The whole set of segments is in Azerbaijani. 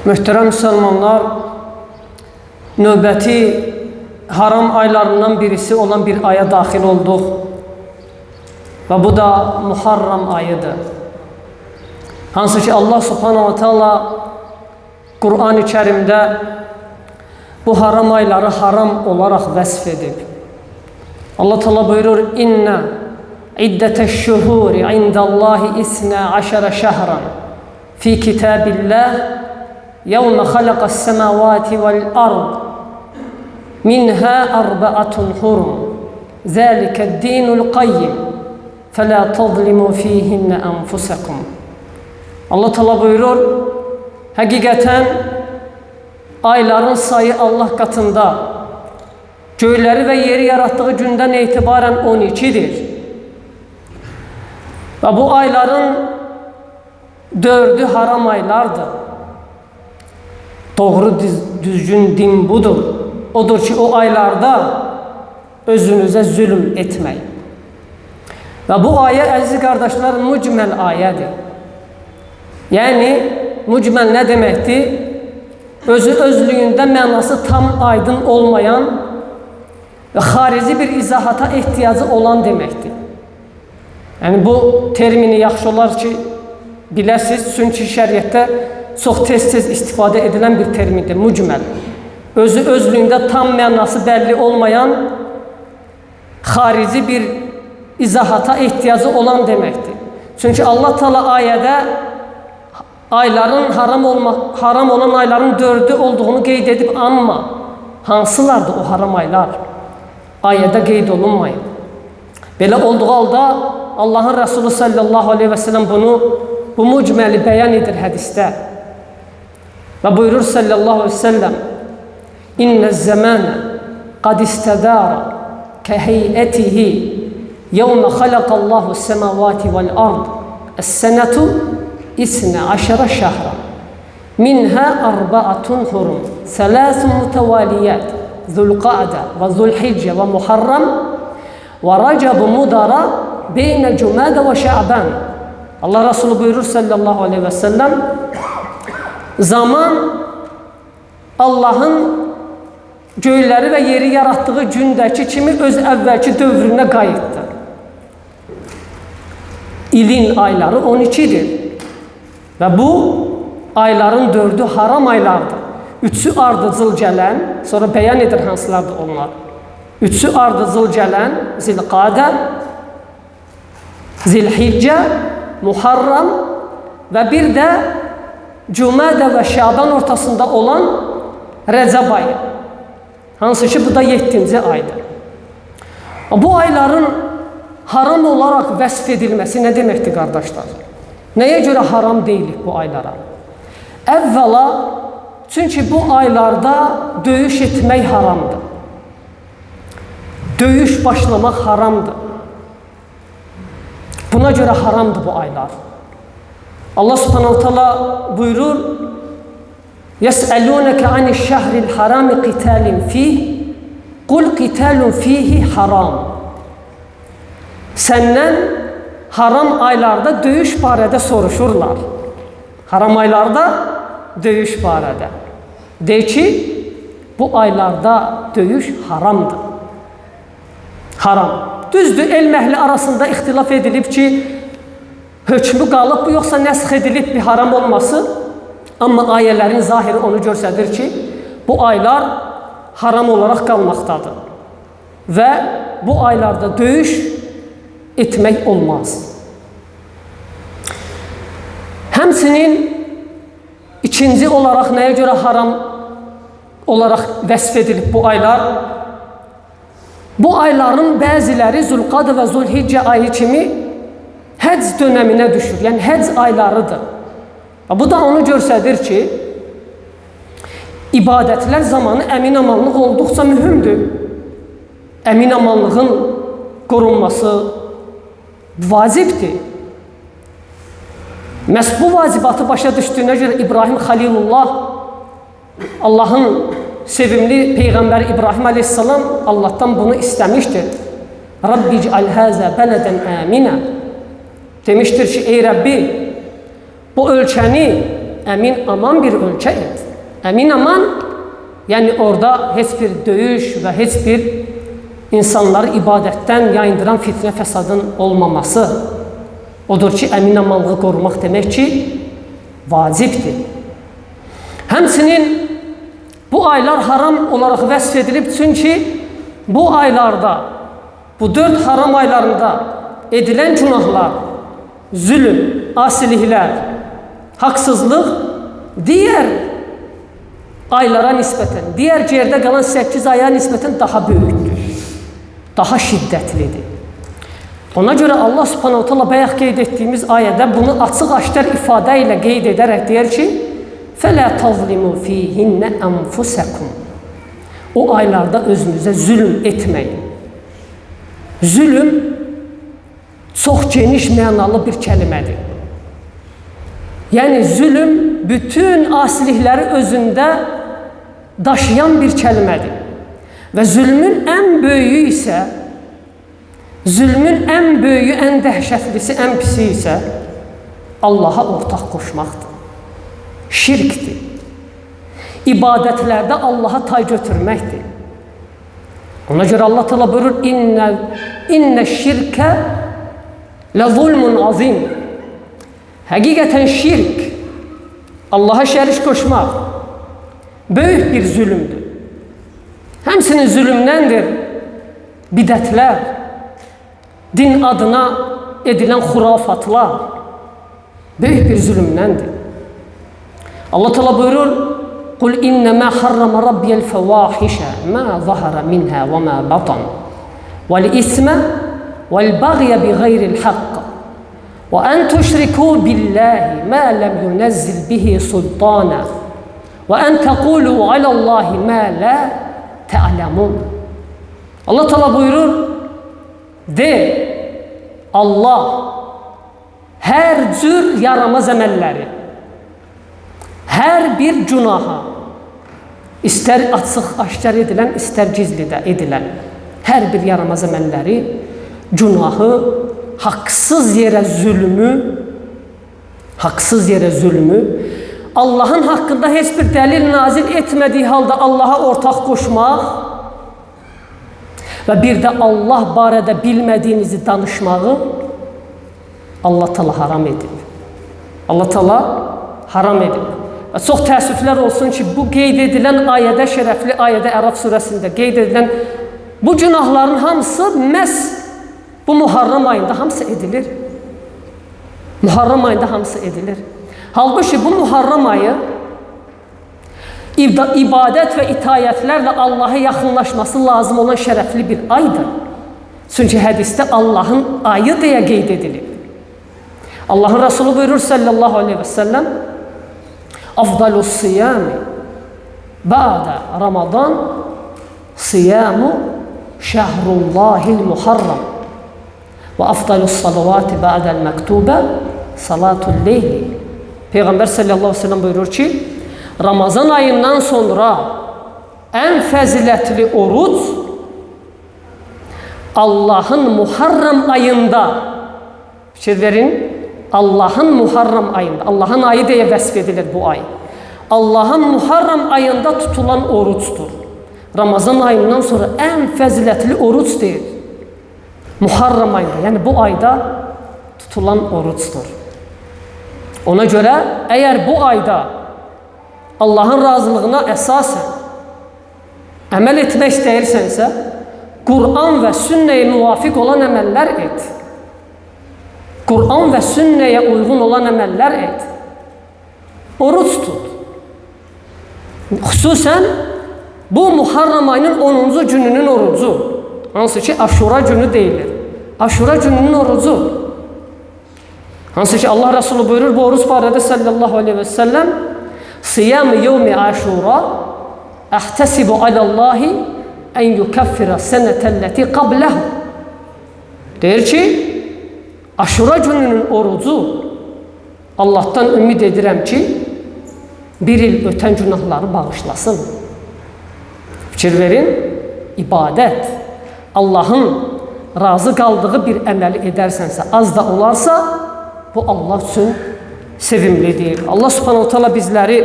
Möhtərəm müsəlmanlar, növbəti haram aylarından birisi olan bir aya daxil olduq və bu da Muharram ayıdır. Hansı ki Allah subhanahu wa ta'ala Qur'an-ı Kərimdə bu haram ayları haram olaraq vəsf edib. Allah Teala buyurur: İnna iddetəş-şuhuri indallahi isna aşara şəhran fi kitabillah yevme halaqas-semavati vel-ard minha arba'atun hurum zâliked-dînul qayyim felâ tazlimû fîhinne enfusakum. Allah Teala buyurur: həqiqətən ayların sayı Allah katında göyləri və yeri yarattığı gündən etibarən 12'dir. Və bu ayların 4'ü haram aylardır. Doğru düzgün din budur. Odur ki o aylarda özünüze zulüm etmeyin. Ve bu ayə əziz qardaşlar mücməl ayədir. Yəni mücməl nə deməkdir? Özü özlüyündə mənası tam aydın olmayan və xarici bir izahata ehtiyacı olan deməkdir. Yəni bu termini yaxşı olar ki biləsiz, çünki şəriətdə çox tez-tez istifadə edilən bir termindir, mücməl. Özü özlüyündə tam mənası bəlli olmayan, xarici bir izahata ehtiyacı olan deməkdir. Çünki Allah Teala ayədə ayların haram olan ayların 4'ü olduğunu qeyd edib, amma hansılardır o haram aylar? Ayədə qeyd olunmayıb. Belə olduğu halda Allahın Resulü sallallahu aleyhi ve sellem bu mücməli bəyan edir hədisdə. Və buyurur sallallahu aleyhi ve sellem: İnnəz-zəmanə qad istədara kəheyətihi yevmə xalaqallahu s-səmavati vəl-ard əs-sənətu isnə aşara şəhra minhə arba'atun hurum sələsun mütəvaliyyət Zulqa'da və Zulhiccə və Muharram və Rəcəb Mudara beynə Cümədə və Şə'ban. Allah Resulü buyurur sallallahu aleyhi ve sellem: zaman Allah'ın göyləri və yeri yarattığı gündəki kimi öz əvvəlki dövrünə qayıtdı. İlin ayları 12'dir. Və bu ayların 4'ü haram aylardır. 3'ü ardıcıl gələn, sonra bəyan edir hansılardır onlar. 3'ü ardıcıl gələn Zilqadə, Zilhiccə, Muharram və bir də Cümədə və Şaban ortasında olan Rəcəb ayı. Hansı ki bu da 7-ci aydır. Bu ayların haram olaraq vəsf edilməsi nə deməkdir qardaşlar? Nəyə görə haram deyilik bu aylara? Əvvəla, çünki bu aylarda döyüş etmək haramdır. Döyüş başlamaq haramdır. Buna görə haramdır bu aylar. Allah subhanahu ta'ala buyurur: يَسْأَلُونَكَ عَنِ الشَّهْرِ الْحَرَامِ قِتَالٍ فِيهِ قُلْ قِتَالٌ فِيهِ haram. Səndən haram aylarda döyüş barədə soruşurlar. Haram aylarda döyüş barədə. De ki, bu aylarda döyüş haramdır. Haram. Düzdür, elm əhli arasında ixtilaf edilib ki, hökmü qalıb bu, yoxsa nəsx edilib bir haram olması. Amma ayələrin zahiri onu göstərir ki, bu aylar haram olaraq qalmaqdadır. Və bu aylarda döyüş etmək olmaz. Həmçinin ikinci olaraq nəyə görə haram olaraq vəsf edilib bu aylar? Bu ayların bəziləri Zulqada və Zulhiccə ayı kimi həcc dönəminə düşür. Yəni həcc aylarıdır. Bu da onu göstərir ki, ibadətlər zamanı əmin-amanlıq olduqca mühümdür. Əmin-amanlığın qorunması vacibdir. Məhz bu vacibatı başa düşdüyünə görə İbrahim Xəlilullah, Allahın sevimli Peyğəmbəri İbrahim aleyhissalam Allah'tan bunu istəmişdir. Rabbic'al həzə bələdən əminə. Demiştir ki, ey Rəbbi, bu ölkəni əmin aman bir ölkə idi. Əmin aman, yəni orada heç bir döyüş və heç bir insanları ibadətdən yayındıran fitnə fəsadın olmaması odur ki, əmin amanlığı qorumaq demək ki, vacibdir. Həmçinin bu aylar haram olaraq vəsf edilib, çünki bu aylarda, bu 4 haram aylarında edilən günahlar, zülm, asiliklər, haqsızlıq digər aylara nisbətən, digər yerdə qalan 8 aya nisbətən daha böyükdür, daha şiddətlidir. Ona görə Allah subhanahu ta'ala bayaq qeyd etdiyimiz ayədə bunu açıq-aşkar ifadə ilə qeyd edərək deyir ki, فَلَا تَظْلِمُوا فِيهِنَّ أَنْفُسَكُمْ. O aylarda özünüzə zülm etməyin. Zülm çox geniş mənalı bir kəlmədir. Yəni zülm bütün asilikləri özündə daşıyan bir kəlmədir. Və zülmün ən böyüyü isə, zülmün ən böyüyü, ən dəhşətlisi, ən pisi isə Allaha ortaq qoşmaqdır. Şirkdir. İbadətlərdə Allaha tay götürməkdir. Ona görə Allah Teala buyurur, İnnə şirkə lə zulmun azim. Həqiqətən şirk, Allaha şərik qoşmaq böyük bir zülümdür. Həmçinin zülümdəndir bidətlər, din adına edilən xurafatlar böyük bir zülümdəndir. Allah Teala buyurur, قُلْ إِنَّمَا حَرَّمَ رَبِّيَ الْفَوَاحِشَ مَا ظَهَرَ مِنْهَا وَمَا بَطَنَ وَالْإِثْمَ وَالْبَغْيَ بِغَيْرِ الْحَقِّ وَأَنْ تُشْرِكُوا بِاللَّهِ مَا لَمْ يُنَزِّلْ بِهِ سُلْطَانًا وَأَنْ تَقُولُوا عَلَى اللّٰهِ مَا لَا تَعْلَمُونَ. Allah Teala buyurur, de, Allah hər cür yaramaz əməlləri, hər bir günaha, istər açıq-aşkar edilən, istər gizlidə edilən, hər bir yaramaz əməlləri, günahı, haqsız yerə zülmü, Allahın haqqında heç bir dəlil nazil etmədiyi halda Allaha ortaq qoşmaq və bir də Allah barədə bilmədiyinizi danışmağı Allah Teala haram edib. Allah Teala haram edib. Və çox təəssüflər olsun ki, bu qeyd edilən ayədə, şərəfli ayədə Ərəf surəsində qeyd edilən bu günahların hamısı məhz bu Muharram ayında hamısı edilir. Muharram ayında hamısı edilir. Halbuki bu Muharram ayı ibadət və itayətlərlə Allaha yaxınlaşması lazım olan şərəfli bir aydır. Çünki hədisdə Allahın ayı deyə qeyd edilir. Allahın Resulü buyurur sallallahu aleyhi və səlləm, Afdalus siyami ba'da Ramazan siyamu şehrullahil muharram ve afdalus salavati ba'da'l mektuba salatul leyli. Peygamber sallallahu aleyhi ve sellem buyurur ki, Ramazan ayından sonra en faziletli oruç Allah'ın Muharram ayında, fikir verin, Allah'ın Muharram ayında, Allah'ın ayı diye vəsf edilir bu ay. Allah'ın Muharram ayında tutulan oruçtur. Ramazan ayından sonra en faziletli oruç deyir. Muharram ayında, yani bu ayda tutulan oruçtur. Ona görə eğer bu ayda Allah'ın razılığına əsasən əməl etmək istəyirsənsə, Kur'an ve sünneye muvafiq olan əməllər et. Kur'an ve sünneye uygun olan əməllər et. Oruç tut. Xüsusən bu Muharram ayının 10. gününün orucu. Hansı ki Aşura günü deyilir. Aşura gününün orucu. Hansı ki Allah Resulü buyurur bu oruç barədə sallallahu aleyhi ve sellem, Siyam-ı yevmi Aşura əhtəsibu alallahi en yukaffira senetelleti qablehu. Deyir ki, Aşura gününün orucu Allah'tan ümid edirəm ki, bir il ötən günahları bağışlasın. Fikir verin, ibadət, Allah'ın razı qaldığı bir əməli edərsənsə, az da olarsa, bu Allah üçün sevimlidir. Allah subhanahu teala bizləri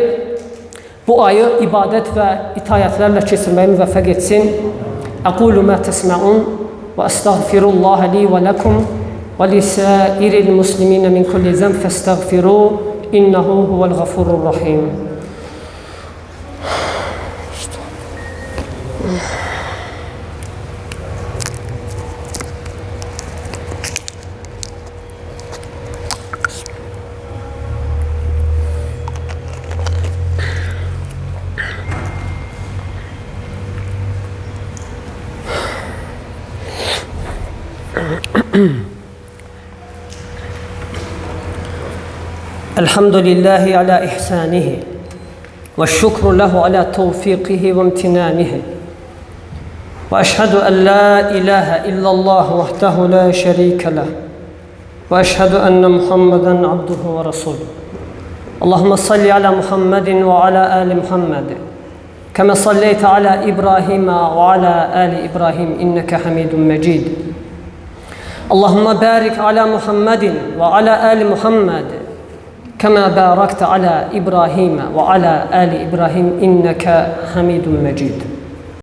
bu ayı ibadət və itayətlərlə keçirməyə müvəffəq etsin. Aqulu ma tesma'un və estağfirullah li və lakum və lisairil muslimin min kulli zam fastagfiru innehu huvel gafurur rahim. الحمد لله على إحسانه والشكر له على توفيقه وامتنانه وأشهد أن لا إله إلا الله وحده لا شريك له وأشهد أن محمدا عبده ورسوله اللهم صل على محمد وعلى آل محمد كما صليت على إبراهيم وعلى آل إبراهيم إنك حميد مجيد اللهم بارك على محمد وعلى آل محمد كما باركت على إبراهيم وعلى آل إبراهيم إنك حميد مجيد